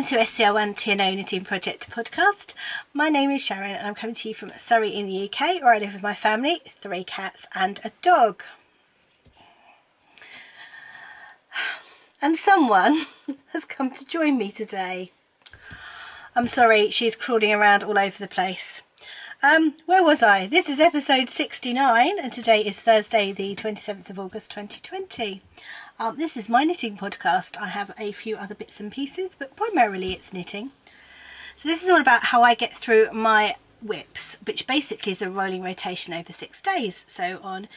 Welcome to scr1tno Knitting Project podcast. My name is Sharon and I'm coming to you from Surrey in the UK, where I live with my family, 3 cats and a dog. And someone has come to join me today. I'm sorry, she's crawling around all over the place. Where was I? This is episode 69 and today is Thursday the 27th of August 2020. This is my knitting podcast. I have a few other bits and pieces, but primarily it's knitting. So this is all about how I get through my whips, which basically is a rolling rotation over 6 days. So on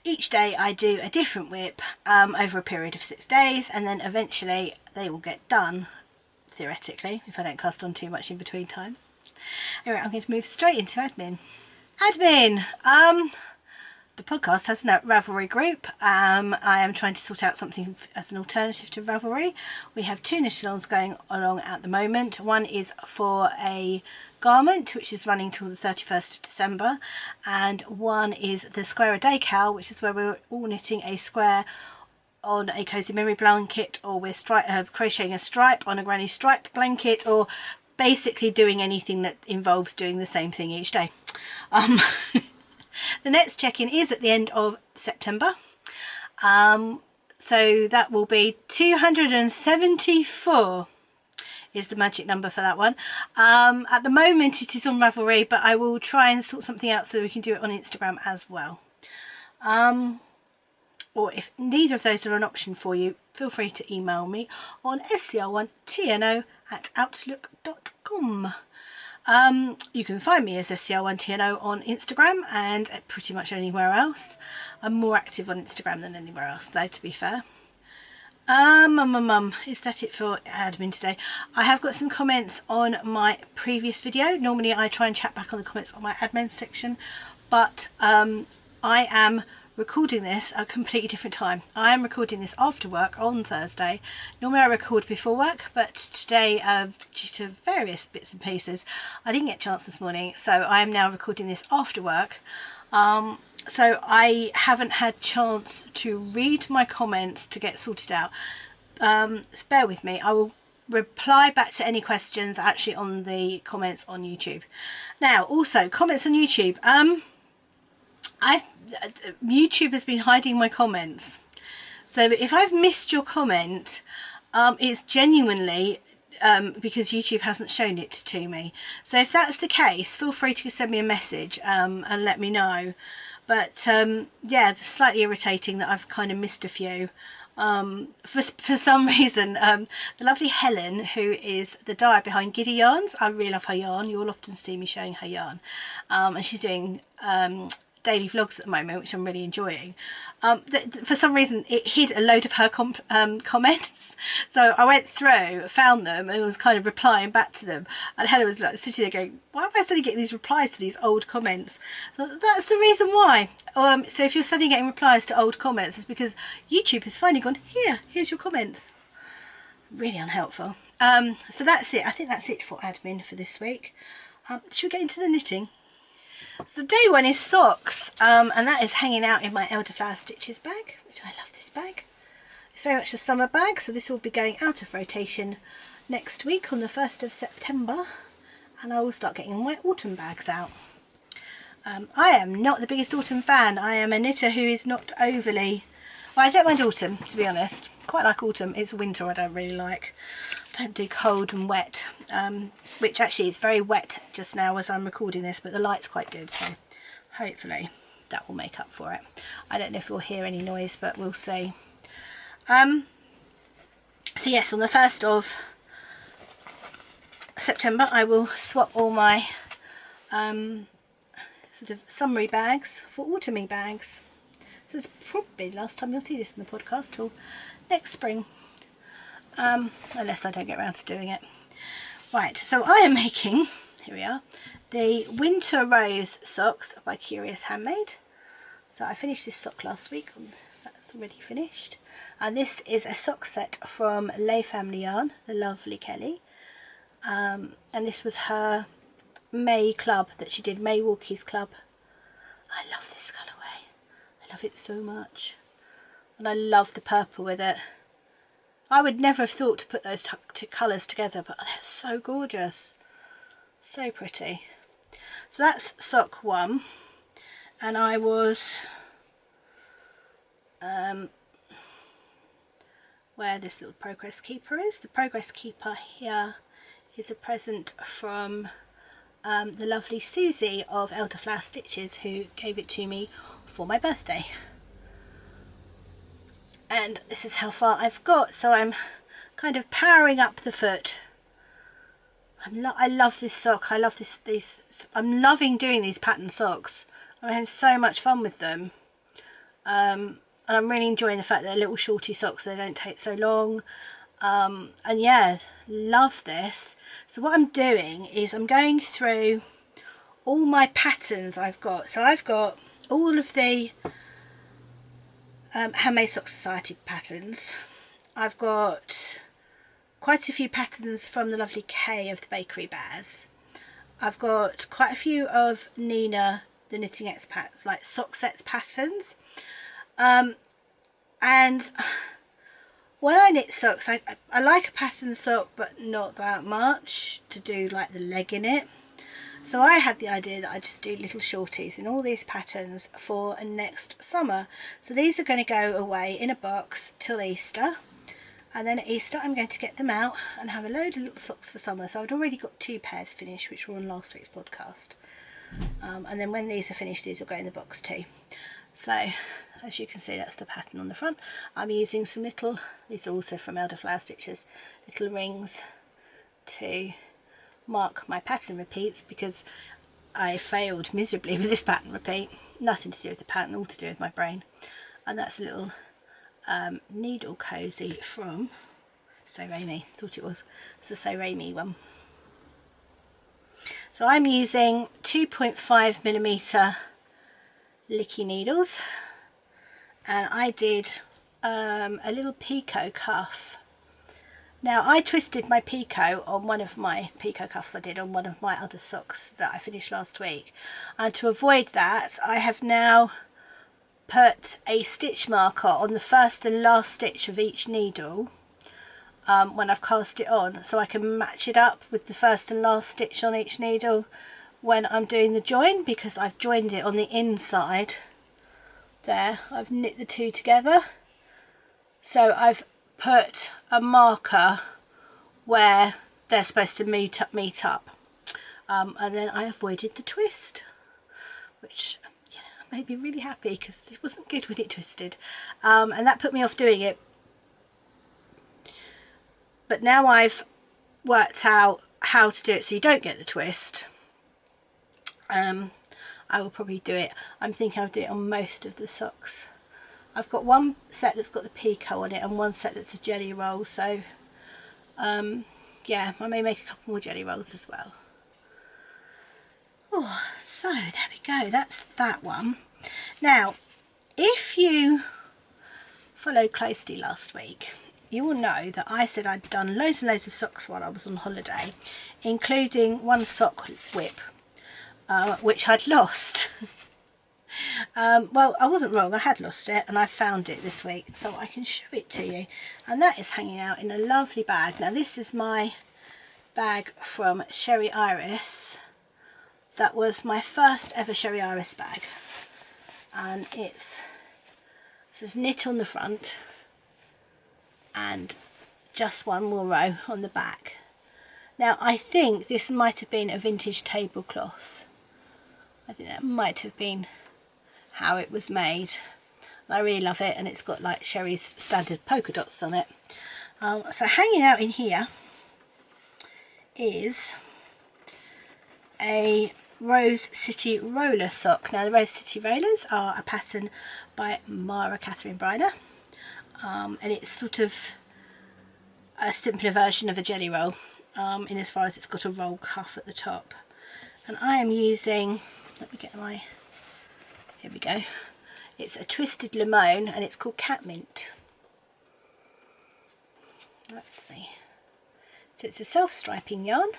each day I do a different whip over a period of 6 days, and then eventually they will get done, theoretically, if I don't cast on too much in between times. Anyway, I'm going to move straight into admin. The podcast has a Ravelry Group. I am trying to sort out something as an alternative to Ravelry. We have 2 knit-alongs going along at the moment. One is for a garment, which is running till the 31st of December, and one is the square a day cowl, which is where we're all knitting a square on a cozy memory blanket, or we're crocheting a stripe on a granny stripe blanket, or basically doing anything that involves doing the same thing each day. The next check-in is at the end of September, so that will be 274 is the magic number for that one. At the moment it is on Ravelry, but I will try and sort something out so we can do it on Instagram as well. Or if neither of those are an option for you, feel free to email me on scr1tno@outlook.com. You can find me as scr1tno on Instagram and pretty much anywhere else. I'm more active on Instagram than anywhere else though, to be fair. Is that it for admin today? I have got some comments on my previous video. Normally I try and chat back on the comments on my admin section, but I am recording this at a completely different time. I am recording this after work on Thursday. Normally I record before work, but today due to various bits and pieces I didn't get a chance this morning, so I am now recording this after work. So I haven't had chance to read my comments to get sorted out. Bear with me. I will reply back to any questions actually on the comments on YouTube. Now also comments on YouTube. YouTube has been hiding my comments, so if I've missed your comment, it's genuinely because YouTube hasn't shown it to me. So if that's the case, feel free to send me a message and let me know. But yeah, slightly irritating that I've kind of missed a few. For some reason, the lovely Helen, who is the dyer behind Giddy Yarns, I really love her yarn. You'll often see me showing her yarn, and she's doing daily vlogs at the moment, which I'm really enjoying. For some reason it hid a load of her comments, so I went through, found them and was kind of replying back to them, and Helen was like sitting there going, why am I suddenly getting these replies to these old comments? That's the reason why. So if you're suddenly getting replies to old comments, it's because YouTube has finally gone, here's your comments. Really unhelpful. So that's it. I think that's it for admin for this week. Should we get into the knitting? So day one is socks, and that is hanging out in my Elderflower Stitches bag, which I love this bag. It's very much a summer bag, so this will be going out of rotation next week on the 1st of September, and I will start getting my autumn bags out. I am not the biggest autumn fan. I am a knitter who is not overly... Well, I don't mind autumn, to be honest. Quite like autumn. It's winter I don't really like. I don't do cold and wet, which actually is very wet just now as I'm recording this, but the light's quite good, so hopefully that will make up for it. I don't know if you'll hear any noise, but we'll see. So yes, on the 1st of September I will swap all my sort of summery bags for autumny bags. So it's probably the last time you'll see this in the podcast till next spring, unless I don't get around to doing it. Right, so I am making, here we are, the Winter Rose socks by Curious Handmade. So I finished this sock last week, that's already finished. And this is a sock set from Lay Family Yarn, the lovely Kelly. And this was her May club that she did, May Walkies Club. I love this colourway. I love it so much. And I love the purple with it. I would never have thought to put those two colours together, but they're so gorgeous, so pretty. So that's sock 1, and I was where this little progress keeper is. The progress keeper here is a present from the lovely Susie of Elderflower Stitches, who gave it to me for my birthday. And this is how far I've got, so I'm kind of powering up the foot. I love this sock. I love these. I'm loving doing these pattern socks. I'm having so much fun with them. And I'm really enjoying the fact that they're little shorty socks, so they don't take so long. And yeah, love this. So what I'm doing is I'm going through all my patterns I've got. So I've got all of the Handmade Sock Society patterns. I've got quite a few patterns from the lovely Kay of the Bakery Bears. I've got quite a few of Nina the Knitting Expats, like sock sets patterns. And when I knit socks, I like a pattern sock, but not that much to do like the leg in it. So I had the idea that I just do little shorties in all these patterns for next summer. So these are going to go away in a box till Easter. And then at Easter I'm going to get them out and have a load of little socks for summer. So I've already got 2 pairs finished, which were on last week's podcast. And then when these are finished, these will go in the box too. So as you can see, that's the pattern on the front. I'm using some little, these are also from Elderflower Stitches, little rings to mark my pattern repeats, because I failed miserably with this pattern repeat. Nothing to do with the pattern, all to do with my brain. And that's a little needle cozy from So Raimi. Thought it was. It's a So Raimi one. So I'm using 2.5mm licky needles, and I did a little picot cuff. Now I twisted my picot on one of my picot cuffs I did on one of my other socks that I finished last week, and to avoid that I have now put a stitch marker on the first and last stitch of each needle when I've cast it on, so I can match it up with the first and last stitch on each needle when I'm doing the join, because I've joined it on the inside there. I've knit the two together, so I've put a marker where they're supposed to meet up, and then I avoided the twist, which made me really happy because it wasn't good when it twisted, and that put me off doing it. But now I've worked out how to do it so you don't get the twist, I will probably do it. I'm thinking I'll do it on most of the socks. I've got one set that's got the picot on it and one set that's a jelly roll, so yeah, I may make a couple more jelly rolls as well. Oh, so there we go, that's that one. Now if you followed closely last week, you will know that I said I'd done loads and loads of socks while I was on holiday, including one sock whip, which I'd lost. Well, I wasn't wrong, I had lost it and I found it this week, so I can show it to you. And that is hanging out in a lovely bag. Now this is my bag from Sherry Iris. That was my first ever Sherry Iris bag, and it says knit on the front and just one more row on the back. Now I think this might have been a vintage tablecloth. I think that might have been how it was made. I really love it, and it's got like Sherry's standard polka dots on it. So hanging out in here is a Rose City roller sock. Now the Rose City rollers are a pattern by Mara Catherine Bryner, and it's sort of a simpler version of a jelly roll, in as far as it's got a roll cuff at the top. And I am using, let me get my, here we go, it's a twisted lemone and it's called CatMint. Let's see, so it's a self-striping yarn.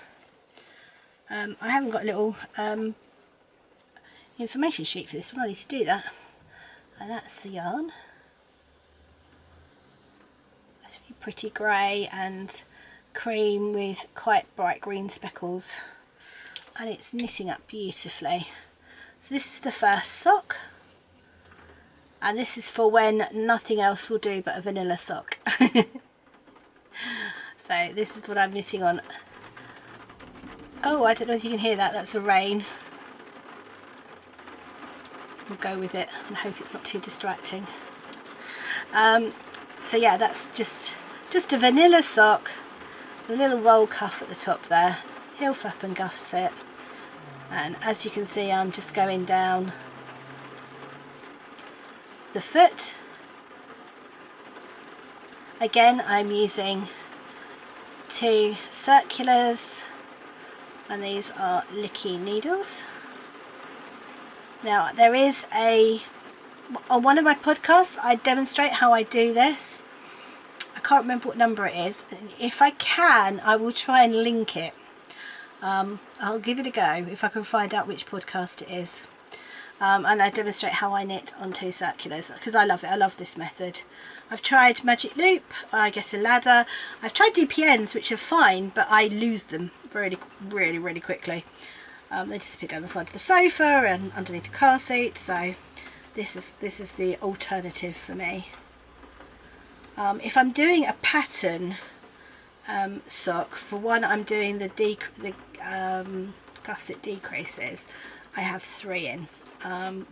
I haven't got a little information sheet for this one, I need to do that. And that's the yarn. It's a pretty grey and cream with quite bright green speckles, and it's knitting up beautifully. So this is the first sock, and this is for when nothing else will do but a vanilla sock. So this is what I'm knitting on. Oh, I don't know if you can hear that, that's the rain. We'll go with it and hope it's not too distracting. So yeah, that's just a vanilla sock, a little roll cuff at the top there, heel flap and gusset, and as you can see I'm just going down the foot. Again, I'm using 2 circulars, and these are Licky needles. Now there is on one of my podcasts I demonstrate how I do this. I can't remember what number it is. If I can, I will try and link it. I'll give it a go if I can find out which podcast it is. And I demonstrate how I knit on 2 circulars because I love it. I love this method. I've tried magic loop, I get a ladder. I've tried DPNs, which are fine, but I lose them really quickly. They disappear down the side of the sofa and underneath the car seat. So this is the alternative for me. If I'm doing a pattern sock, for one I'm doing the gusset decreases, I have 3 in,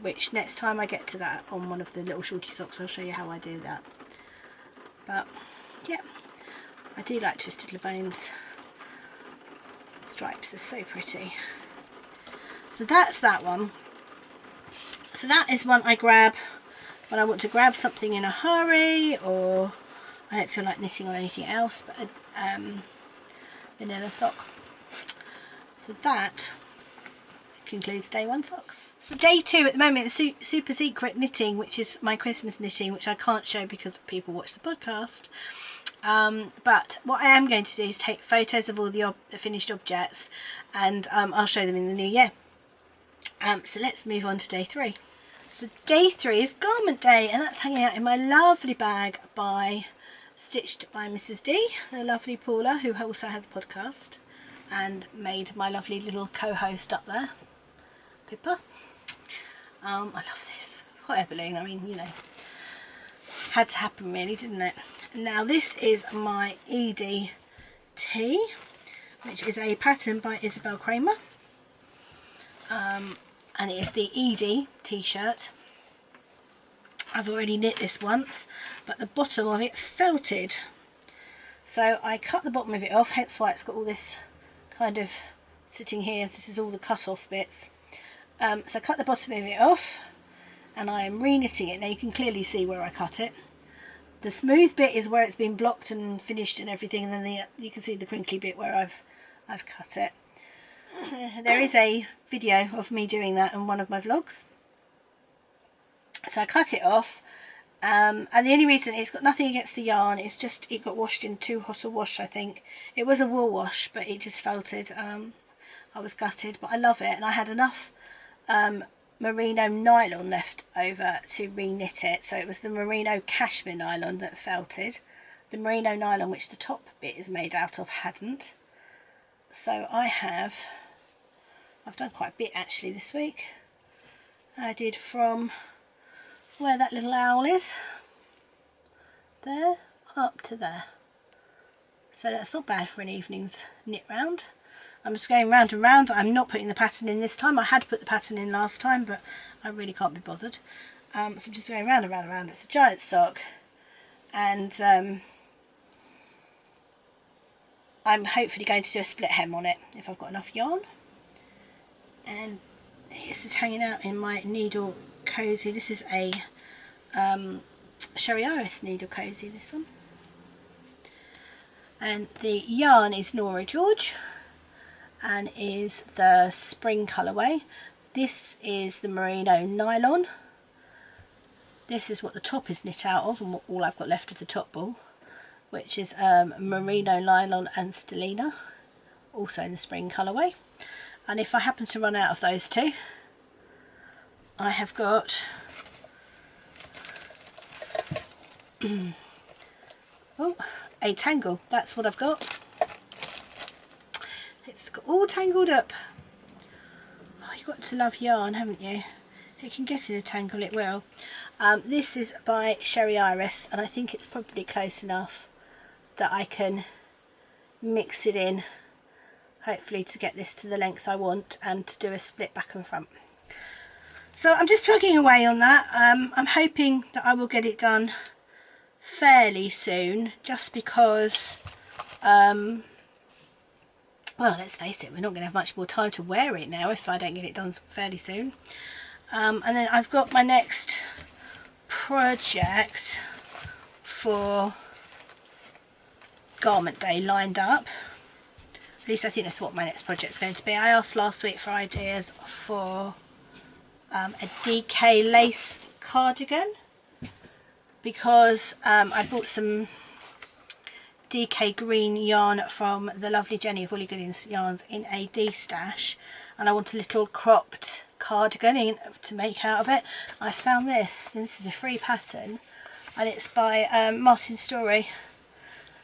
which next time I get to that on one of the little shorty socks I'll show you how I do that. But yeah, I do like Twisted Lemone's stripes, they're so pretty. So that's that one. So that is one I grab when I want to grab something in a hurry, or I don't feel like knitting on anything else but a vanilla sock. So that concludes day 1 socks. So day 2 at the moment is super secret knitting, which is my Christmas knitting, which I can't show because people watch the podcast. But what I am going to do is take photos of all the finished objects, and I'll show them in the new year. So let's move on to day 3. So day 3 is garment day, and that's hanging out in my lovely bag by Stitched by Mrs. D, the lovely Paula, who also has a podcast and made my lovely little co-host up there, Pippa. I love this hot air balloon. I mean, you know, had to happen really, didn't it? Now this is my ED tee, which is a pattern by Isabel Kramer, and it is the ED t-shirt. I've already knit this once, but the bottom of it felted, so I cut the bottom of it off, hence why it's got all this kind of sitting here. This is all the cut off bits. So I cut the bottom of it off and I am re-knitting it. Now you can clearly see where I cut it. The smooth bit is where it's been blocked and finished and everything, and then you can see the crinkly bit where I've cut it. There is a video of me doing that in one of my vlogs. So I cut it off, and the only reason, it's got nothing against the yarn, it's just it got washed in too hot a wash, I think. It was a wool wash, but it just felted. I was gutted, but I love it, and I had enough merino nylon left over to re-knit it. So it was the merino cashmere nylon that felted. The merino nylon, which the top bit is made out of, hadn't. So I've done quite a bit actually this week. I did from where that little owl is, there, up to there. So that's not bad for an evening's knit round. I'm just going round and round. I'm not putting the pattern in this time. I had put the pattern in last time, but I really can't be bothered. So I'm just going round and round and round. It's a giant sock, and I'm hopefully going to do a split hem on it if I've got enough yarn. And this is hanging out in my needle cozy. This is a Sherry Iris needle cozy, this one. And the yarn is Nora George and is the spring colourway. This is the merino nylon. This is what the top is knit out of, and what all I've got left of the top ball, which is merino nylon and stellina, also in the spring colourway. And if I happen to run out of those two, I have got Oh, a tangle, that's what I've got. It's got all tangled up. Oh, you've got to love yarn, haven't you? If it can get in a tangle, it will. This is by Sherry Iris, and I think it's probably close enough that I can mix it in, hopefully to get this to the length I want and to do a split back and front. So I'm just plugging away on that. I'm hoping that I will get it done fairly soon, just because well, let's face it, we're not going to have much more time to wear it now if I don't get it done fairly soon. And then I've got my next project for Garment Day lined up. At least I think that's what my next project is going to be. I asked last week for ideas for a DK lace cardigan, because I bought some DK green yarn from the lovely Jenny of Woolly Goodings Yarns in a D-stash, and I want a little cropped cardigan to make out of it. I found this. This is a free pattern, and it's by Martin Story.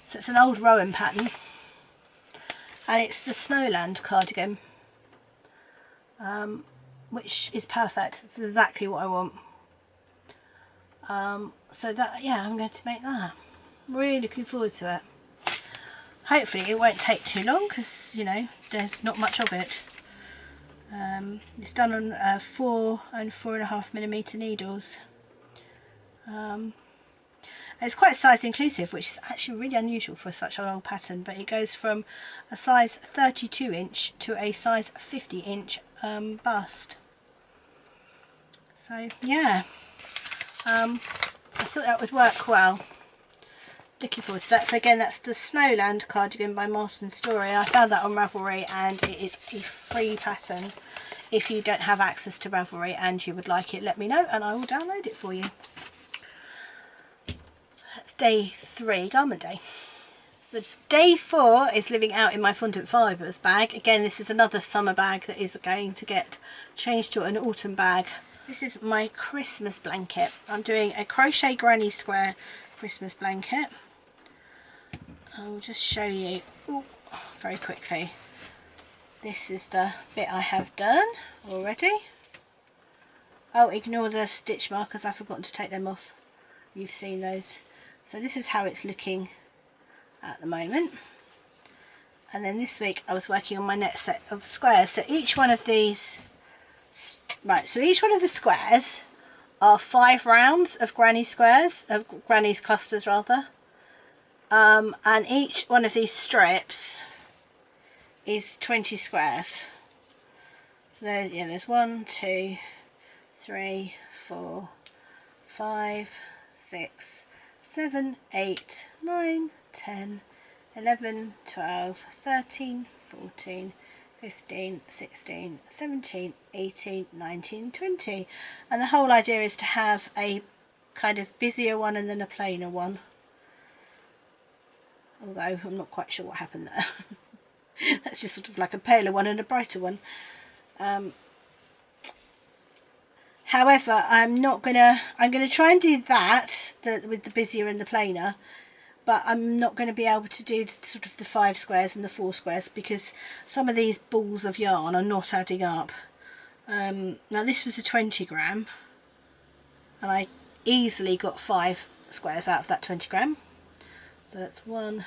So it's an old Rowan pattern, and it's the Snowland cardigan, which is perfect. It's exactly what I want. So that, yeah, I'm going to make that. Really looking forward to it. Hopefully it won't take too long, because, you know, there's not much of it. It's done on 4 and 4.5mm needles. It's quite size inclusive, which is actually really unusual for such an old pattern, but it goes from a size 32 inch to a size 50 inch bust. So yeah, I thought that would work well. Looking forward to that. So again, that's the Snowland cardigan by Martin Story. I found that on Ravelry, and it is a free pattern. If you don't have access to Ravelry and you would like it, let me know and I will download it for you. That's day 3, Garment Day. So day 4 is living out in my Fondant Fibres bag. Again, this is another summer bag that is going to get changed to an autumn bag. This is my Christmas blanket. I'm doing a crochet granny square Christmas blanket. I'll just show you very quickly. This is the bit I have done already. Oh, ignore the stitch markers, I've forgotten to take them off. You've seen those. So this is how it's looking at the moment. And then this week I was working on my next set of squares. So each one of these, right, so each one of the squares are 5 rounds of granny squares, of granny's clusters rather. And each one of these strips is 20 squares. So there, yeah, there's 1, 2, 3, 4, 5, 6, 7, 8, 9, 10, 11, 12, 13, 14, 15, 16, 17, 18, 19, 20. And the whole idea is to have a kind of busier one and then a plainer one. Although I'm not quite sure what happened there. That's just sort of like a paler one and a brighter one. However, I'm gonna try and do that with the busier and the plainer, but I'm not going to be able to do sort of the 5 squares and the 4 squares because some of these balls of yarn are not adding up. Now this was a 20 gram, and I easily got 5 squares out of that 20 gram. So that's 1,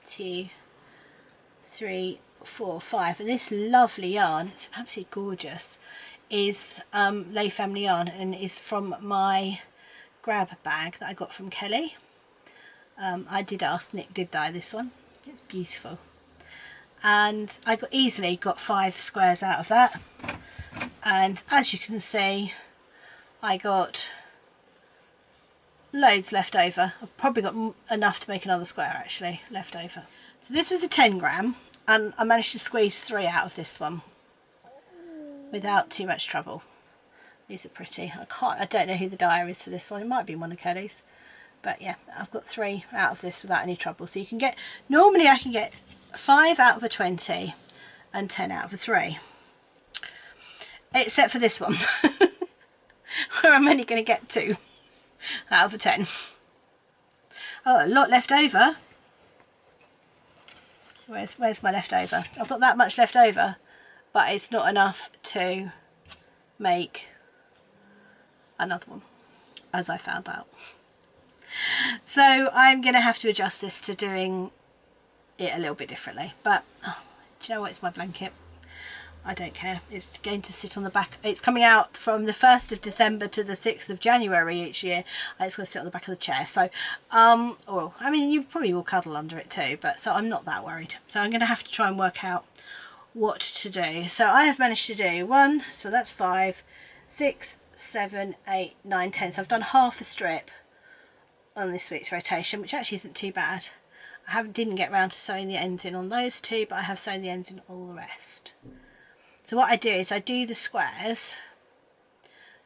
2, 3, 4, 5. And this lovely yarn, it's absolutely gorgeous, is Lay Family yarn, and is from my grab bag that I got from Kelly. I did ask Nick did dye this one. It's beautiful, and I easily got 5 squares out of that. And as you can see, I got loads left over. I've probably got enough to make another square actually left over. So this was a 10 gram, and I managed to squeeze 3 out of this one without too much trouble. These are pretty. I don't know who the dyer is for this one. It might be one of Kelly's, but yeah, I've got 3 out of this without any trouble. So you can get, normally I can get 5 out of a 20 and 10 out of a 3, except for this one where I'm only going to get 2 out of a 10. Oh, a lot left over. Where's my leftover? I've got that much left over, but it's not enough to make another one, as I found out. So I'm going to have to adjust this to doing it a little bit differently. But oh, do you know what? It's my blanket. I don't care. It's going to sit on the back. It's coming out from the 1st of December to the 6th of January each year. And it's going to sit on the back of the chair. So, or I mean, you probably will cuddle under it too. But so I'm not that worried. So I'm going to have to try and work out what to do. So I have managed to do 1. So that's 5, 6, 7, 8, 9, 10. So I've done half a strip on this week's rotation, which actually isn't too bad. I didn't get around to sewing the ends in on those 2, but I have sewn the ends in all the rest. So what I do is I do the squares,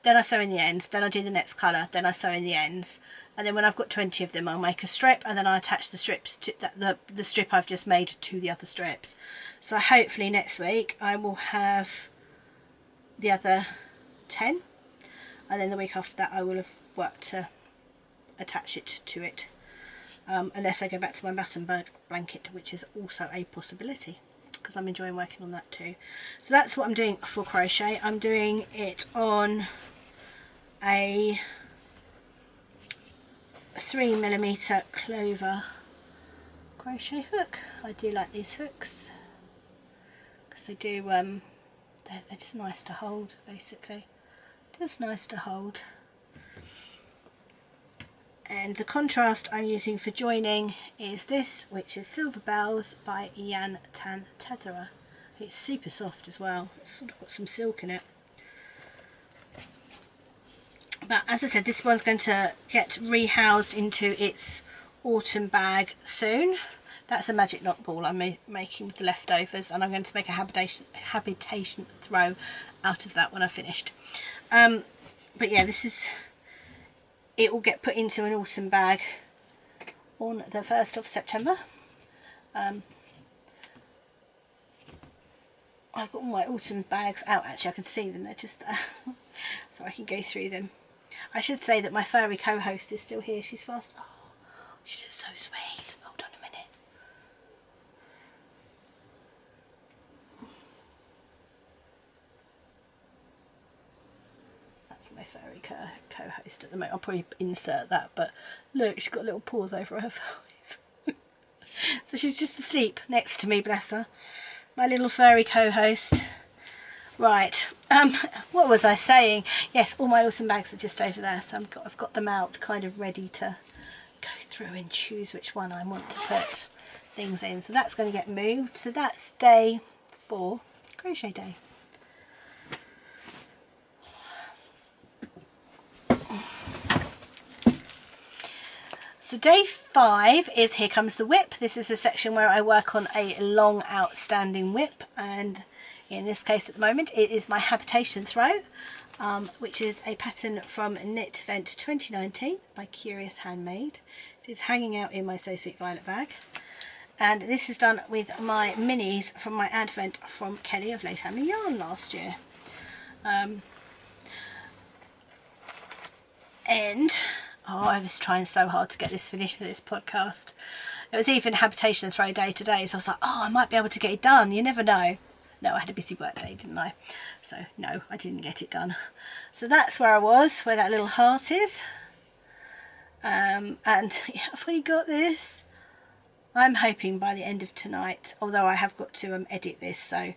then I sew in the ends, then I do the next colour, then I sew in the ends, and then when I've got 20 of them I'll make a strip, and then I attach the strips to the strip I've just made to the other strips. So hopefully next week I will have the other 10, and then the week after that I will have worked to attach it to it, unless I go back to my Battenberg blanket, which is also a possibility, because I'm enjoying working on that too. So that's what I'm doing for crochet. I'm doing it on a 3mm clover crochet hook. I do like these hooks because they do they're just nice to hold, basically. Just nice to hold. And the contrast I'm using for joining is this, which is Silver Bells by Jan Tan Tetherer. It's super soft as well. It's sort of got some silk in it. But as I said, this one's going to get rehoused into its autumn bag soon. That's a magic knot ball I'm making with the leftovers, and I'm going to make a habitation throw out of that when I've finished. But yeah, it will get put into an autumn bag on the 1st of September. I've got all my autumn bags out. Actually, I can see them, they're just there. So I can go through them. I should say that my furry co-host is still here. She's fast. Oh, she is so sweet. Hold on a minute. That's my furry co-host at the moment. I'll probably insert that, but look, she's got little paws over her face. So she's just asleep next to me, bless her. My little furry co-host. Right, what was I saying? Yes, all my autumn bags are just over there, so I've got them out, kind of ready to go through and choose which one I want to put things in. So that's going to get moved. So that's day 4, crochet day. So day 5 is Here Comes the Whip. This is a section where I work on a long outstanding whip, and in this case at the moment it is my habitation throw, which is a pattern from Knit Event 2019 by Curious Handmade. It is hanging out in my So Sweet Violet bag, and this is done with my minis from my advent from Kelly of Lay Family Yarn last year. And I was trying so hard to get this finished for this podcast. It was even habitation throw day today, so I was like, oh, I might be able to get it done, you never know. No, I had a busy work day, didn't I? So no, I didn't get it done. So that's where I was, where that little heart is. And yeah, have we got this? I'm hoping by the end of tonight, although I have got to edit this, so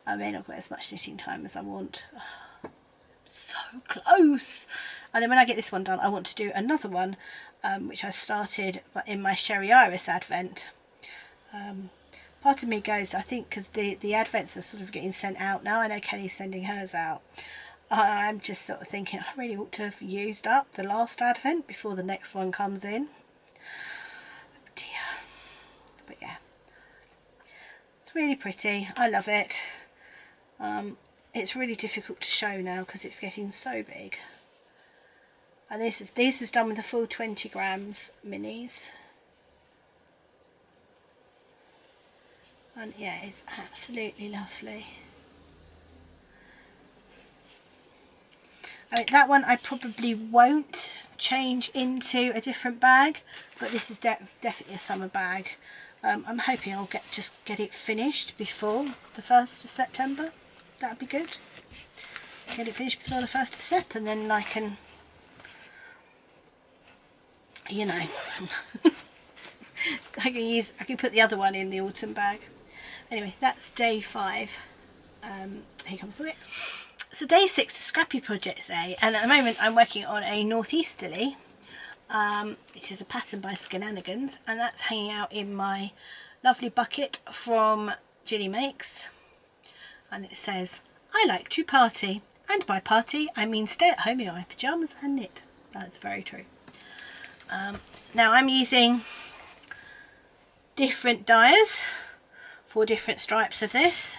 I may not get as much knitting time as I want. Oh, so close. And then when I get this one done, I want to do another one, which I started in my Sherry Iris advent. Part of me goes, I think, because the advents are sort of getting sent out now. I know Kelly's sending hers out. I'm just sort of thinking I really ought to have used up the last advent before the next one comes in. Oh dear. But yeah, it's really pretty. I love it. It's really difficult to show now because it's getting so big. And this is done with the full 20 grams minis. And yeah, it's absolutely lovely. I mean, that one I probably won't change into a different bag, but this is definitely a summer bag. I'm hoping I'll just get it finished before the 1st of September. That would be good. Get it finished before the 1st of Sep, and then I can, you know, I can put the other one in the autumn bag. Anyway, that's day 5. Here comes the whip. So day 6 is Scrappy Projects Day, and at the moment I'm working on a northeasterly, which is a pattern by Scr1tno, and that's hanging out in my lovely bucket from Ginny Makes, and it says, "I like to party, and by party I mean stay at home in my pyjamas and knit." That's very true. Now I'm using different dyers for different stripes of this,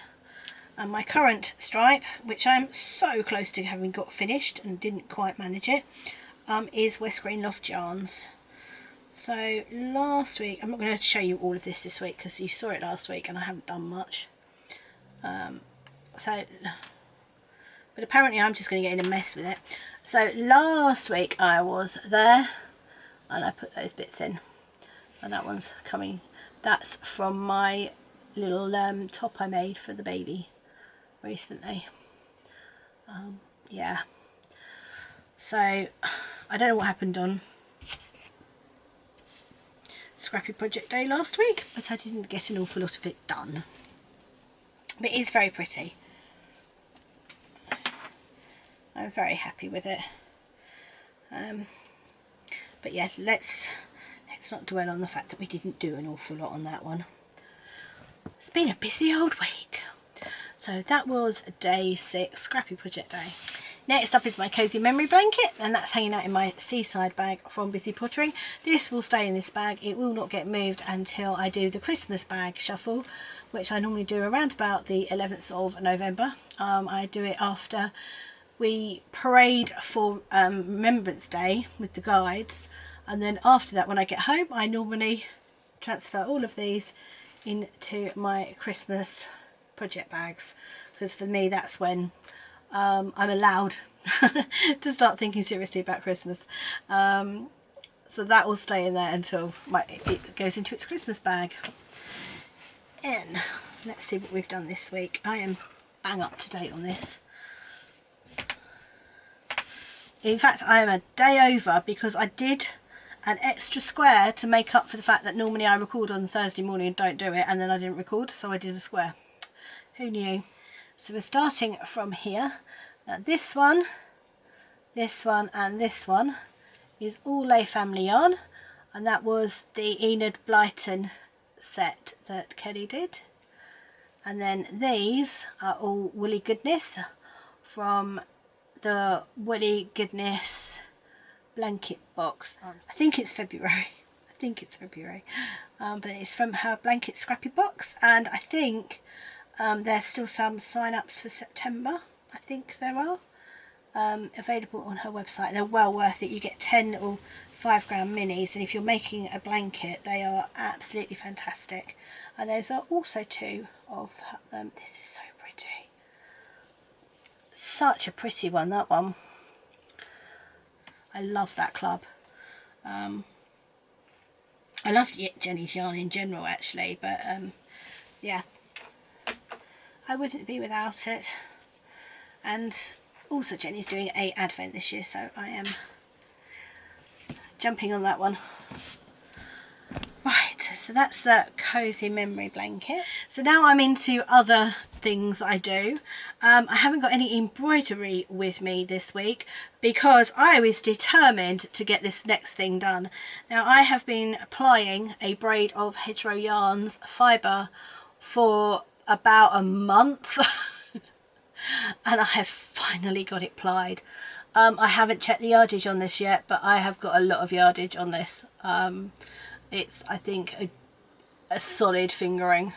and my current stripe, which I'm so close to having got finished and didn't quite manage it, is West Green Loft Yarns. So last week, I'm not going to show you all of this week because you saw it last week and I haven't done much. But apparently I'm just going to get in a mess with it. So last week I was there and I put those bits in, and that one's coming. That's from my little top I made for the baby recently. Yeah, so I don't know what happened on Scrappy Project Day last week, but I didn't get an awful lot of it done. But it is very pretty. I'm very happy with it. But yeah, let's not dwell on the fact that we didn't do an awful lot on that one. It's been a busy old week. So that was day 6, Scrappy Project Day. Next up is my Cosy memory blanket, and that's hanging out in my seaside bag from Busy Pottering. This will stay in this bag. It will not get moved until I do the Christmas bag shuffle, which I normally do around about the 11th of November. I do it after we parade for Remembrance Day with the guides, and then after that, when I get home, I normally transfer all of these into my Christmas project bags, because for me that's when I'm allowed to start thinking seriously about Christmas. So that will stay in there until it goes into its Christmas bag. And let's see what we've done this week. I am bang up to date on this. In fact, I am a day over because I did an extra square to make up for the fact that normally I record on Thursday morning and don't do it, and then I didn't record, so I did a square. Who knew? So we're starting from here. Now this one, and this one is all Lay Family yarn, and that was the Enid Blyton set that Kelly did. And then these are all Woolly Goodness from the Woolly Goodness blanket box. I think it's February. But it's from her blanket scrappy box, and I think there's still some sign-ups for September. I think there are available on her website. They're well worth it. You get 10 little 5 gram minis, and if you're making a blanket, they are absolutely fantastic. And those are also 2 of them. This is so pretty. Such a pretty one, that one. I love that club. I love Jenny's yarn in general actually, but yeah, I wouldn't be without it. And also Jenny's doing a advent this year, so I am jumping on that one. Right, so that's the Cosy memory blanket. So now I'm into other things I do. I haven't got any embroidery with me this week because I was determined to get this next thing done. Now I have been applying a braid of Hedgerow Yarns fibre for about a month and I have finally got it plied. I haven't checked the yardage on this yet, but I have got a lot of yardage on this. It's, I think, a solid fingering,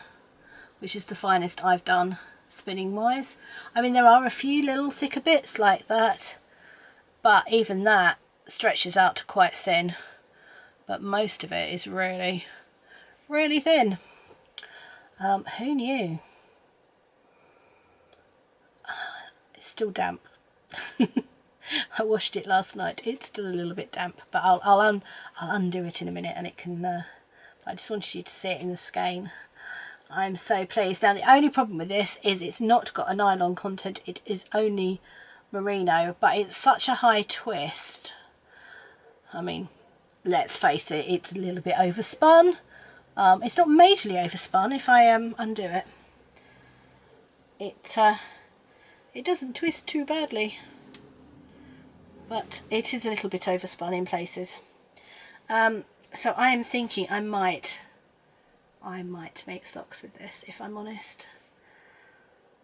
which is the finest I've done spinning wise. I mean, there are a few little thicker bits like that, but even that stretches out to quite thin, but most of it is really, really thin. Who knew? It's still damp. I washed it last night. It's still a little bit damp, but I'll undo it in a minute, and it can. I just wanted you to see it in the skein. I'm so pleased. Now the only problem with this is it's not got a nylon content. It is only merino, but it's such a high twist. I mean, let's face it, it's a little bit overspun. It's not majorly overspun if I undo it. It doesn't twist too badly, but it is a little bit overspun in places. So I am thinking I might make socks with this, if I'm honest.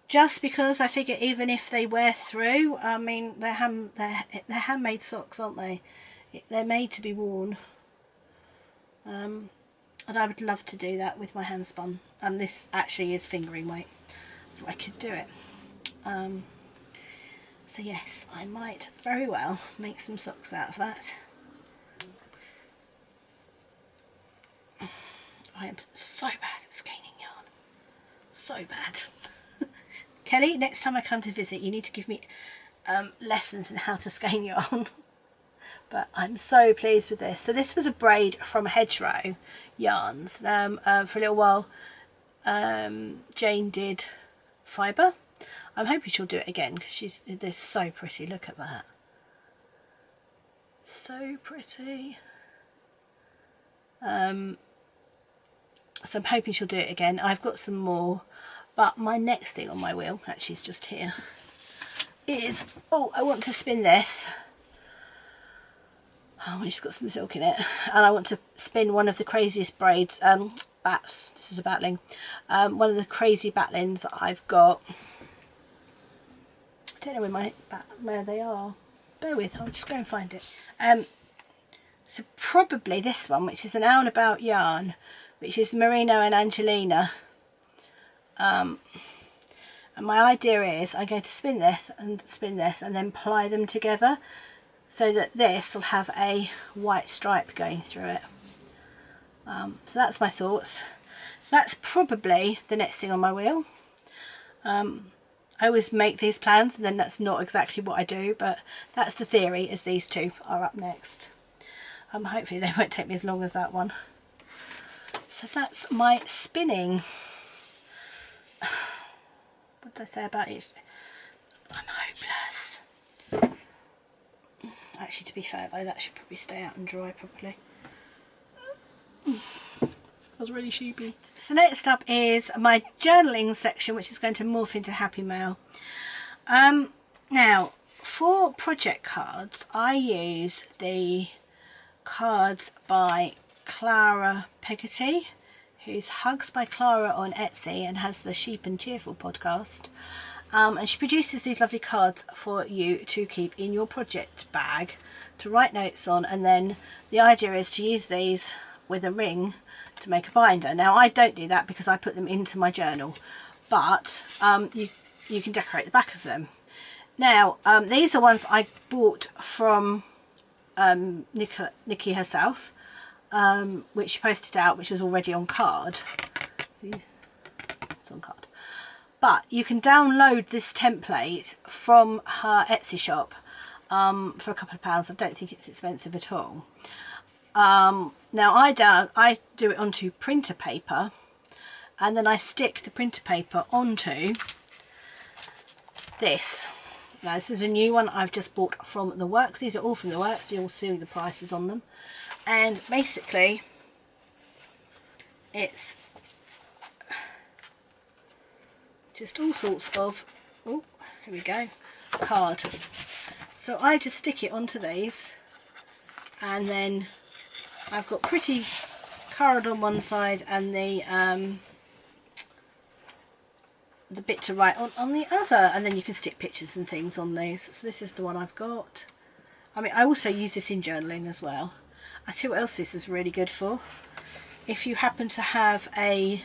Just because I figure even if they wear through, I mean, they're handmade socks, aren't they? They're made to be worn. And I would love to do that with my hand spun. And this actually is fingering weight, so I could do it. So yes, I might very well make some socks out of that. I am so bad at skein yarn. So bad. Kelly, next time I come to visit, you need to give me lessons in how to skein yarn. But I'm so pleased with this. So this was a braid from Hedgerow Yarns. For a little while, Jane did fibre. I'm hoping she'll do it again because they're so pretty. Look at that. So pretty. So I'm hoping she'll do it again. I've got some more, but my next thing on my wheel, actually is just here, is, oh, I want to spin this. Oh, it's got some silk in it, and I want to spin one of the craziest braids, bats, this is a batling, one of the crazy batlings that I've got. I don't know where they are. Bear with, I'll just go and find it. So probably this one, which is an Owl About yarn, which is Merino and Angelina. And my idea is I'm going to spin this and then ply them together so that this will have a white stripe going through it. So that's my thoughts. That's probably the next thing on my wheel. I always make these plans and then that's not exactly what I do, but that's the theory, as these two are up next. Hopefully they won't take me as long as that one. So that's my spinning. What did I say about it? I'm hopeless. Actually, to be fair though, that should probably stay out and dry properly. Smells really sheepy. So next up is my journaling section, which is going to morph into Happy Mail. Now, for project cards, I use the cards by Clara Peggotty, who's Hugs by Clara on Etsy and has the Sheep and Cheerful podcast. And she produces these lovely cards for you to keep in your project bag to write notes on, and then the idea is to use these with a ring to make a binder. Now I don't do that because I put them into my journal, but you can decorate the back of them. Now these are ones I bought from Nikki herself, which she posted out, which is already on card. It's on card. But you can download this template from her Etsy shop for a couple of pounds. I don't think it's expensive at all. Now I do it onto printer paper, and then I stick the printer paper onto this. Now this is a new one I've just bought from the Works. These are all from the Works. You'll see the prices on them. And basically it's just all sorts of, oh, here we go, card. So I just stick it onto these, and then I've got pretty card on one side and the bit to write on the other, and then you can stick pictures and things on these. So this is the one I've got. I mean, I also use this in journaling as well. I tell you what else this is really good for. If you happen to have a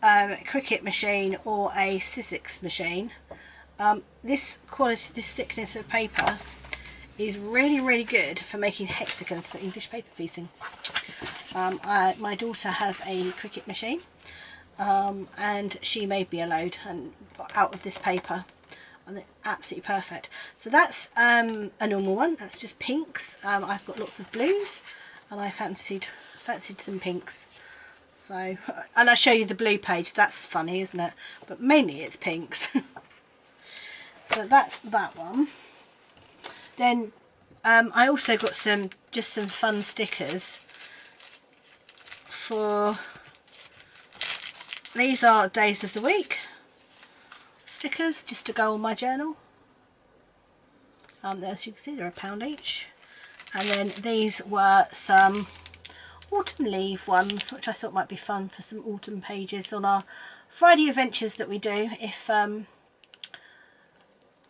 Cricut machine or a Sizzix machine, this quality, this thickness of paper is really good for making hexagons for English paper piecing. My daughter has a Cricut machine, and she made me a load, and out of this paper and they're absolutely perfect. So that's a normal one. That's just pinks. I've got lots of blues, and I fancied some pinks. So, and I show you the blue page. That's funny, isn't it? But mainly it's pinks. So that's that one. Then I also got some fun stickers for, these are days of the week stickers, just to go on my journal. As you can see, they're £1 each. And then these were some autumn leaf ones, which I thought might be fun for some autumn pages on our Friday adventures that we do. If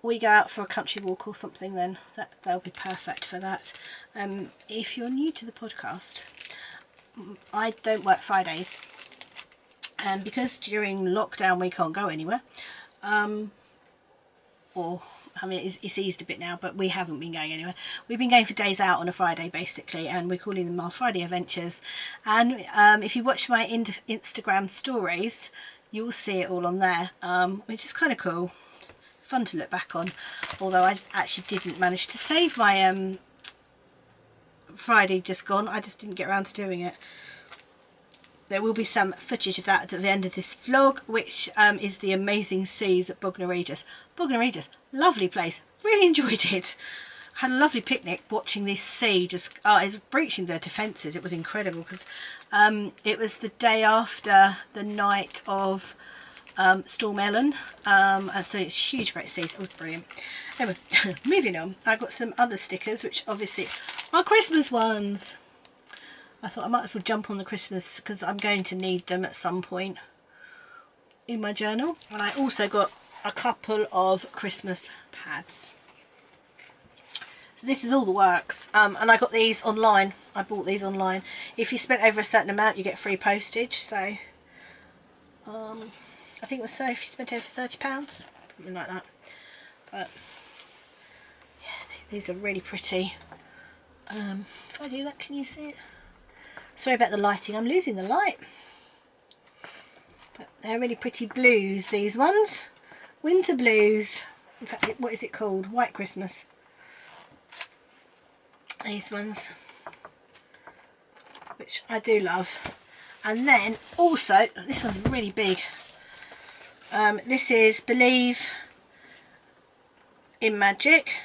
we go out for a country walk or something, then they'll be perfect for that. If you're new to the podcast, I don't work Fridays, and because during lockdown we can't go anywhere, or I mean it's eased a bit now, but we haven't been going anywhere. We've been going for days out on a Friday basically, and we're calling them our Friday adventures. And if you watch my Instagram stories, you'll see it all on there, which is kind of cool. It's fun to look back on, although I actually didn't manage to save my Friday just gone. I just didn't get around to doing it. There will be some footage of that at the end of this vlog, which is the amazing seas at Bognor Regis. Bognor Regis, lovely place, really enjoyed it. Had a lovely picnic watching this sea just it's breaching their defences. It was incredible because it was the day after the night of Storm Ellen, and so it's huge, great seas. It was brilliant. Anyway, moving on, I got some other stickers, which obviously are Christmas ones. I thought I might as well jump on the Christmas because I'm going to need them at some point in my journal. And I also got a couple of Christmas pads. So this is all the works, and I got these online. I bought these online. If you spent over a certain amount, you get free postage. So I think it was if you spent over £30, something like that. But yeah, these are really pretty. If I do that, can you see it? Sorry about the lighting, I'm losing the light. But they're really pretty blues, these ones. Winter blues. In fact, what is it called? White Christmas. These ones, which I do love. And then also, this one's really big. This is Believe in Magic.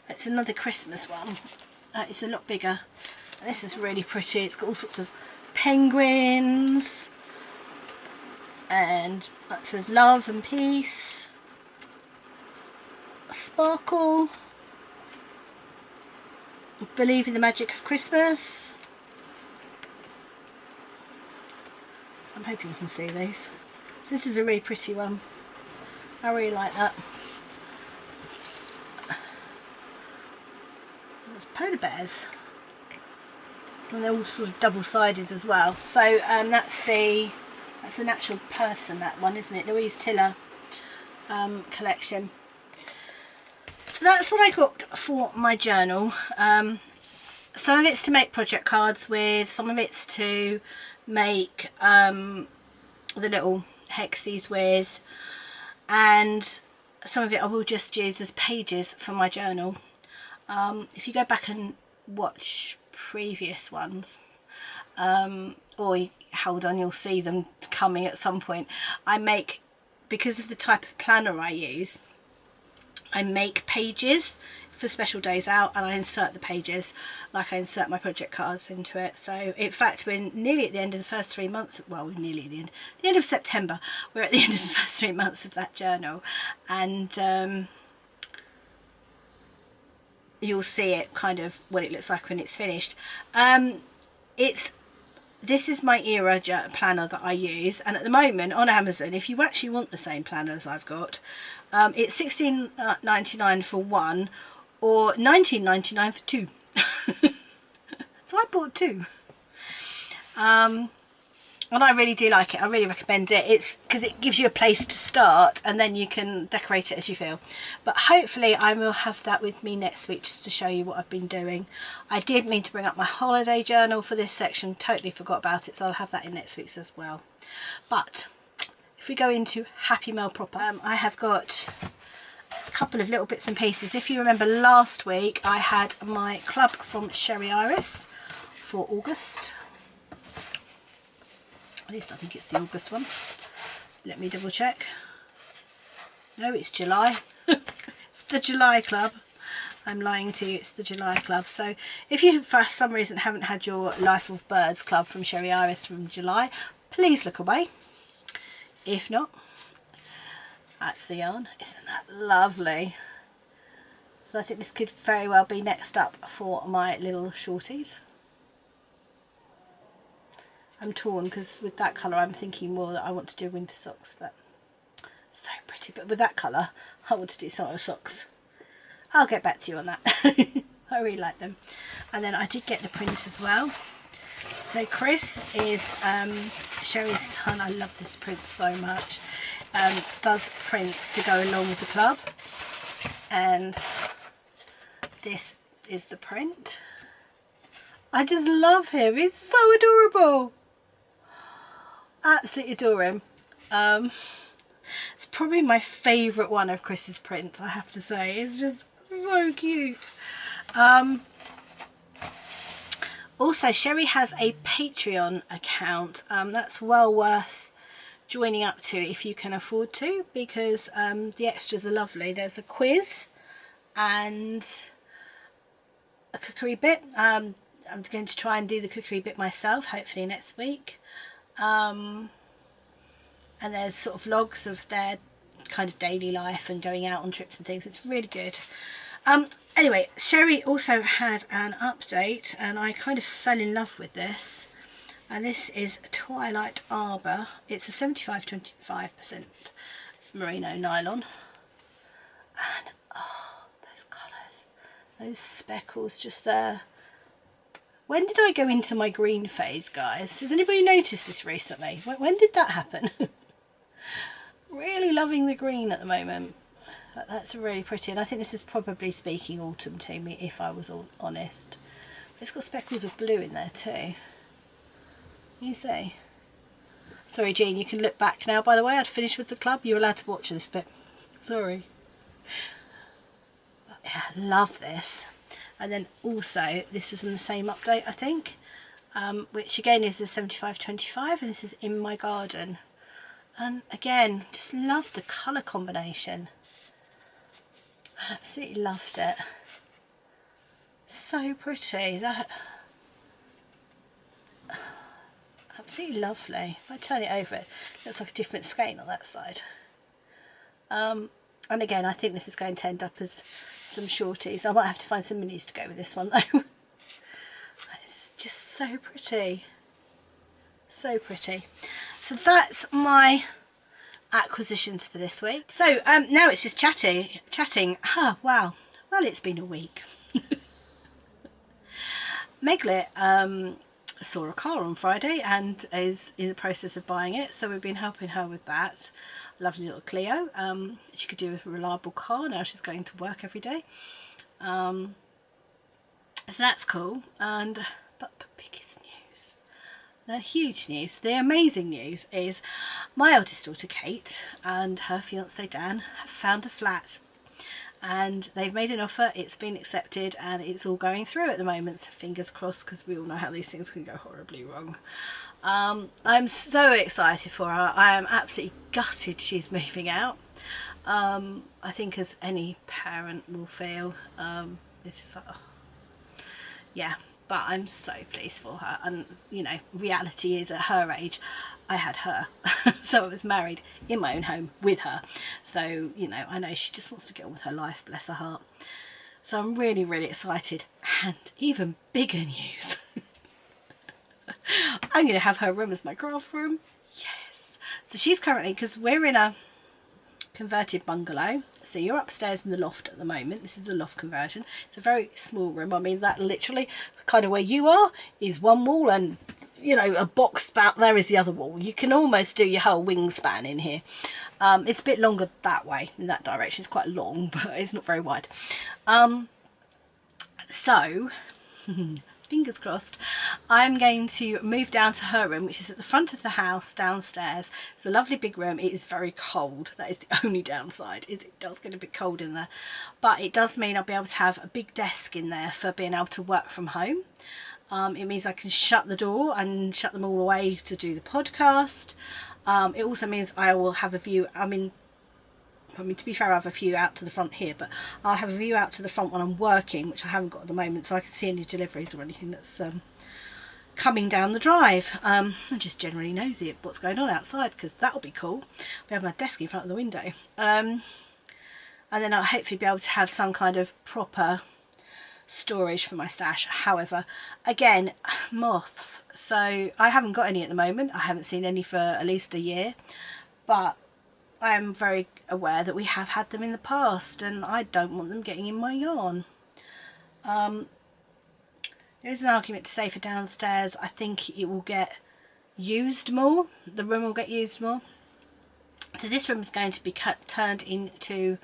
It's another Christmas one. It's a lot bigger. This is really pretty. It's got all sorts of penguins, and it says love and peace, sparkle, believe in the magic of Christmas. I'm hoping you can see these. This is a really pretty one. I really like that. There's polar bears. And they're all sort of double-sided as well. So that's an actual person, that one, isn't it? Louise Tiller collection. So that's what I got for my journal. Some of it's to make project cards with, some of it's to make the little hexes with, and some of it I will just use as pages for my journal. If you go back and watch previous ones, or hold on, you'll see them coming at some point. I make, because of the type of planner I use, I make pages for special days out, and I insert the pages like I insert my project cards into it. So in fact, we're nearly at the end of the first 3 months. Well, we're nearly at the end of September. We're at the end of the first 3 months of that journal, and you'll see it kind of what it looks like when it's finished. This is my era planner that I use, and at the moment on Amazon, if you actually want the same planner as I've got, it's $16.99 for one, or $19.99 for two. So I bought two, and I really do like it. I really recommend it. It's because it gives you a place to start, and then you can decorate it as you feel. But hopefully I will have that with me next week, just to show you what I've been doing. I did mean to bring up my holiday journal for this section, totally forgot about it, so I'll have that in next week's as well. But if we go into Happy Mail proper, I have got couple of little bits and pieces. If you remember last week, I had my club from Sherry Iris for August. At least I think it's the August one. Let me double check. No, it's July. It's the July club. I'm lying to you, it's the July club. So if you for some reason haven't had your Life of Birds club from Sherry Iris from July, please look away. If not, that's the yarn. Isn't that lovely? So I think this could very well be next up for my little shorties. I'm torn because with that colour I'm thinking more that I want to do winter socks, but so pretty. But with that colour I want to do summer socks. I'll get back to you on that. I really like them. And then I did get the print as well. So Chris is Sherry's son. I love this print so much. Does prints to go along with the club, and this is the print. I just love him. He's so adorable. Absolutely adore him. It's probably my favourite one of Chris's prints, I have to say. It's just so cute. Also, Sherry has a Patreon account. That's well worth joining up to if you can afford to, because the extras are lovely. There's a quiz and a cookery bit. I'm going to try and do the cookery bit myself, hopefully next week. And there's sort of vlogs of their kind of daily life and going out on trips and things. It's really good. Anyway, Sherry also had an update, and I kind of fell in love with this. And this is Twilight Arbor. It's a 75-25% merino nylon. And oh, those colours, those speckles just there. When did I go into my green phase, guys? Has anybody noticed this recently? When did that happen? Really loving the green at the moment. That's really pretty, and I think this is probably speaking autumn to me, if I was all honest. It's got speckles of blue in there too. You see? Sorry, Jean, you can look back now. By the way, I'd finished with the club. You're allowed to watch this bit. Sorry. But yeah, I love this. And then also, this was in the same update, I think, which again is a 75-25, and this is In My Garden. And again, just love the colour combination. Absolutely loved it. So pretty. That absolutely lovely. If I turn it over, it looks like a different skein on that side. And again, I think this is going to end up as some shorties. I might have to find some minis to go with this one though. It's just so pretty. So pretty. So that's my acquisitions for this week. So now it's just chatting. Oh, wow. Well, it's been a week. Meglet saw a car on Friday and is in the process of buying it, so we've been helping her with that. Lovely little Clio. She could do with a reliable car. Now she's going to work every day. So that's cool. And but the biggest news, the huge news, the amazing news is my eldest daughter Kate and her fiance Dan have found a flat, and they've made an offer. It's been accepted and it's all going through at the moment, so fingers crossed, because we all know how these things can go horribly wrong. I'm so excited for her. I am absolutely gutted she's moving out. I think as any parent will feel, it's just like, oh. Yeah, but I'm so pleased for her. And you know, reality is at her age I had her so I was married in my own home with her, so you know, I know she just wants to get on with her life, bless her heart. So I'm really excited. And even bigger news, I'm going to have her room as my craft room. Yes. So she's currently, because we're in a converted bungalow, so you're upstairs in the loft at the moment. This is a loft conversion. It's a very small room. I mean, that literally kind of where you are is one wall, and you know, a box about there is the other wall. You can almost do your whole wingspan in here. It's a bit longer that way, in that direction. It's quite long, but it's not very wide. So fingers crossed, I'm going to move down to her room, which is at the front of the house downstairs. It's a lovely big room. It is very cold. That is the only downside, is it does get a bit cold in there, but it does mean I'll be able to have a big desk in there for being able to work from home. It means I can shut the door and shut them all away to do the podcast. It also means I will have a view. I mean, to be fair, I have a view out to the front here, but I'll have a view out to the front when I'm working, which I haven't got at the moment, so I can see any deliveries or anything that's coming down the drive. I'm just generally nosy at what's going on outside, because that'll be cool. We have my desk in front of the window. And then I'll hopefully be able to have some kind of proper storage for my stash. However, again, moths, so I haven't got any at the moment. I haven't seen any for at least a year, but I am very aware that we have had them in the past, and I don't want them getting in my yarn. There is an argument to say for downstairs. I think it will get used more. The room will get used more. So this room is going to be turned into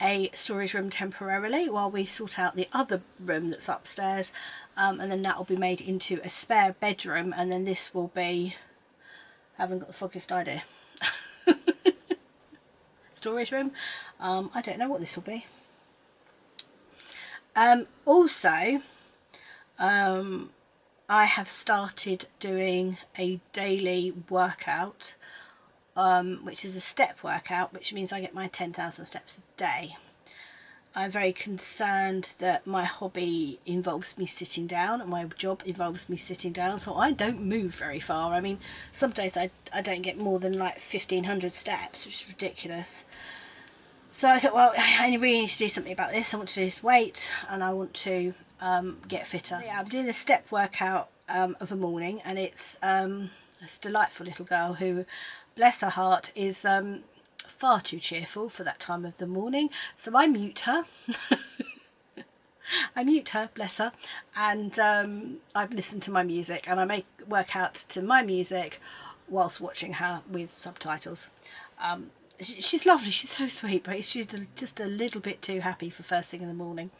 a storage room temporarily while we sort out the other room that's upstairs, and then that will be made into a spare bedroom, and then this will be, I haven't got the foggiest idea. Storage room. I don't know what this will be. Also, I have started doing a daily workout, which is a step workout, which means I get my 10,000 steps a day. I'm very concerned that my hobby involves me sitting down, and my job involves me sitting down, so I don't move very far. I mean, some days I don't get more than like 1,500 steps, which is ridiculous. So I thought, well, I really need to do something about this. I want to lose weight, and I want to get fitter. So yeah, I'm doing a step workout of the morning, and it's this delightful little girl who, bless her heart, is far too cheerful for that time of the morning, so I mute her. I mute her, bless her, and I listen to my music, and I make work out to my music whilst watching her with subtitles. She's lovely, she's so sweet, but she's just a little bit too happy for first thing in the morning.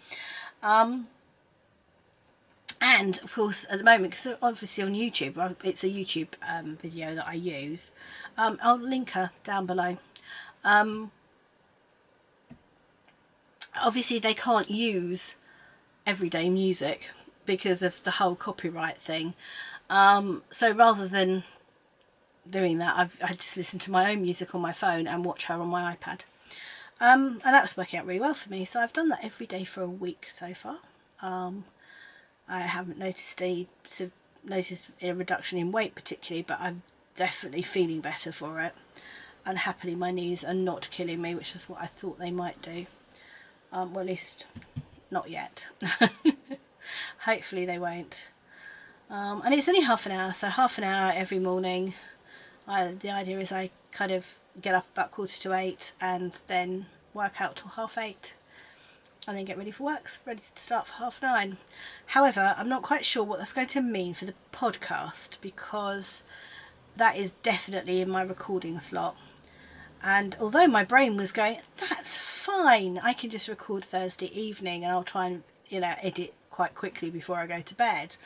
And of course at the moment, because obviously on YouTube, it's a YouTube video that I use, I'll link her down below. Obviously they can't use everyday music because of the whole copyright thing, so rather than doing that, I just listen to my own music on my phone and watch her on my iPad, and that was working out really well for me. So I've done that every day for a week so far. I haven't noticed a reduction in weight particularly, but I'm definitely feeling better for it. And happily my knees are not killing me, which is what I thought they might do. Well, at least not yet. Hopefully they won't. And it's only half an hour, so half an hour every morning. The idea is I kind of get up about 7:45 and then work out till 8:30, and then get ready for work, ready to start for 9:30. However, I'm not quite sure what that's going to mean for the podcast, because that is definitely in my recording slot. And although my brain was going, that's fine, I can just record Thursday evening and I'll try and, you know, edit quite quickly before I go to bed.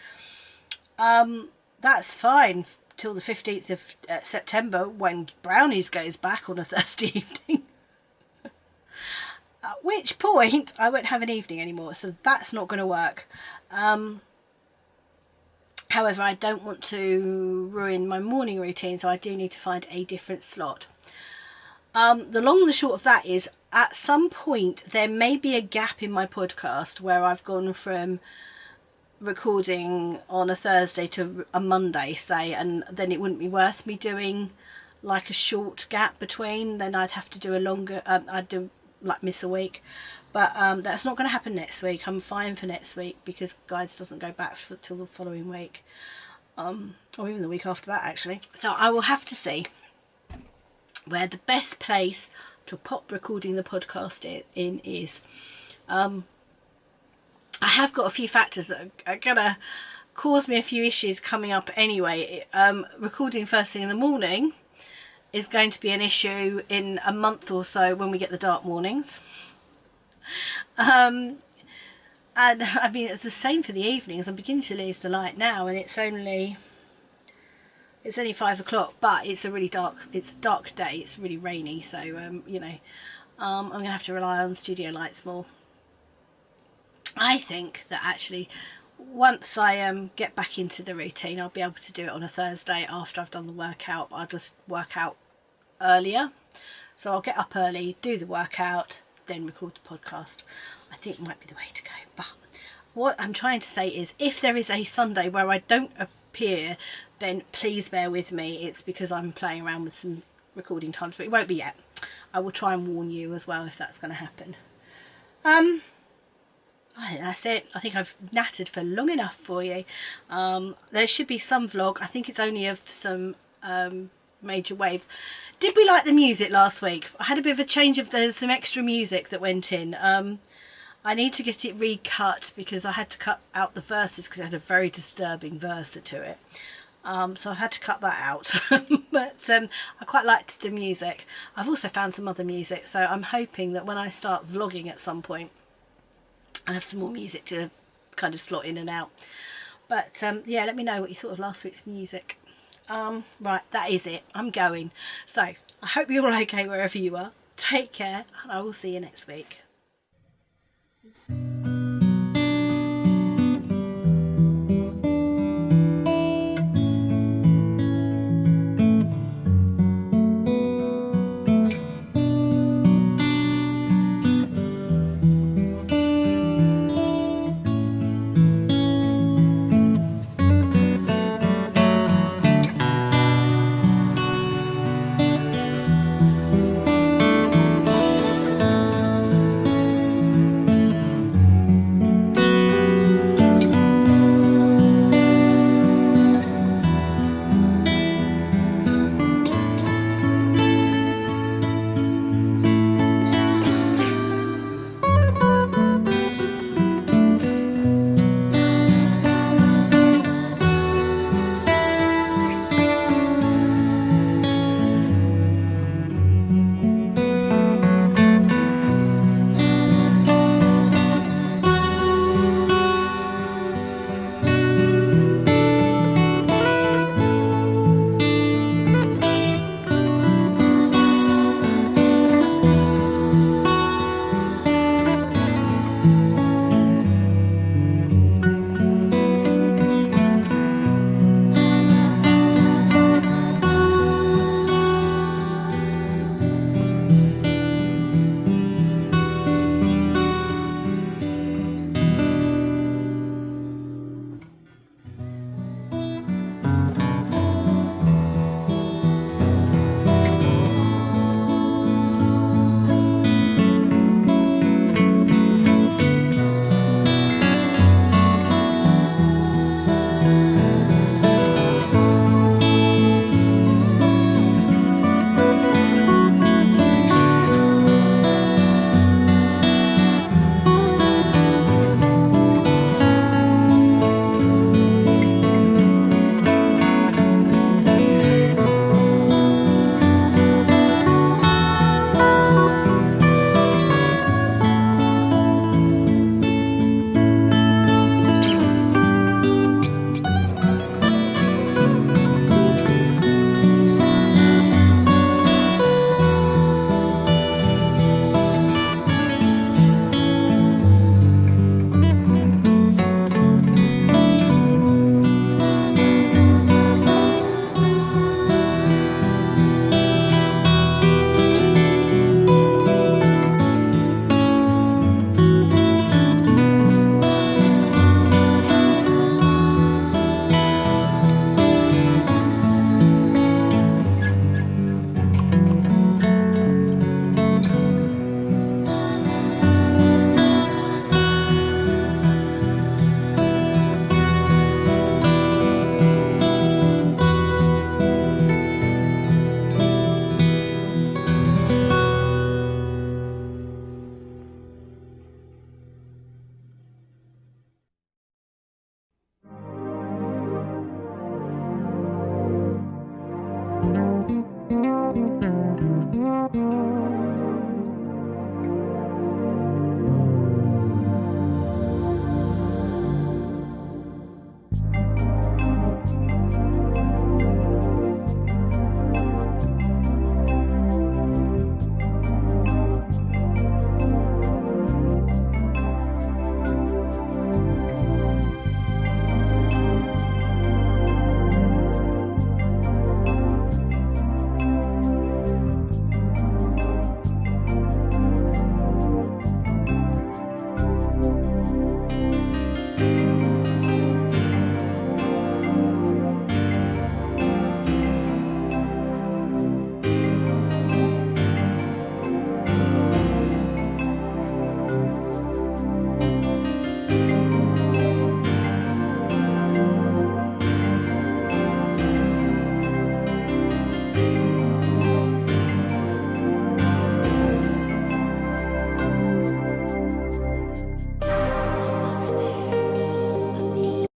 That's fine till the 15th of September when Brownies goes back on a Thursday evening. At which point I won't have an evening anymore, so that's not going to work. However, I don't want to ruin my morning routine, so I do need to find a different slot. The long and the short of that is, at some point there may be a gap in my podcast where I've gone from recording on a Thursday to a Monday, say, and then it wouldn't be worth me doing like a short gap between. Then I'd have to do a longer, I'd do like miss a week, but that's not going to happen next week. I'm fine for next week because Guides doesn't go back till the following week, or even the week after that actually. So I will have to see where the best place to pop recording the podcast in is. I have got a few factors that are going to cause me a few issues coming up anyway. Recording first thing in the morning is going to be an issue in a month or so when we get the dark mornings. And And I mean, it's the same for the evenings. I'm beginning to lose the light now, and it's only 5 o'clock, but it's a really dark day. It's really rainy, so you know, I'm gonna have to rely on studio lights more. I think that actually once I get back into the routine, I'll be able to do it on a Thursday after I've done the workout. I'll just work out earlier, so I'll get up early, do the workout, then record the podcast. I think it might be the way to go. But what I'm trying to say is, if there is a Sunday where I don't appear, then please bear with me. It's because I'm playing around with some recording times, but it won't be yet. I will try and warn you as well if that's going to happen. I think that's it. I think I've nattered for long enough for you. There should be some vlog. I think it's only of some major waves. Did we like the music last week? I had a bit of a change of, there's some extra music that went in. I need to get it recut because I had to cut out the verses because it had a very disturbing verse to it. So I had to cut that out. But I quite liked the music. I've also found some other music, so I'm hoping that when I start vlogging at some point, I'll have some more music to kind of slot in and out. But yeah, let me know what you thought of last week's music. Right, that is it. I'm going. So I hope you're all okay wherever you are. Take care, and I will see you next week.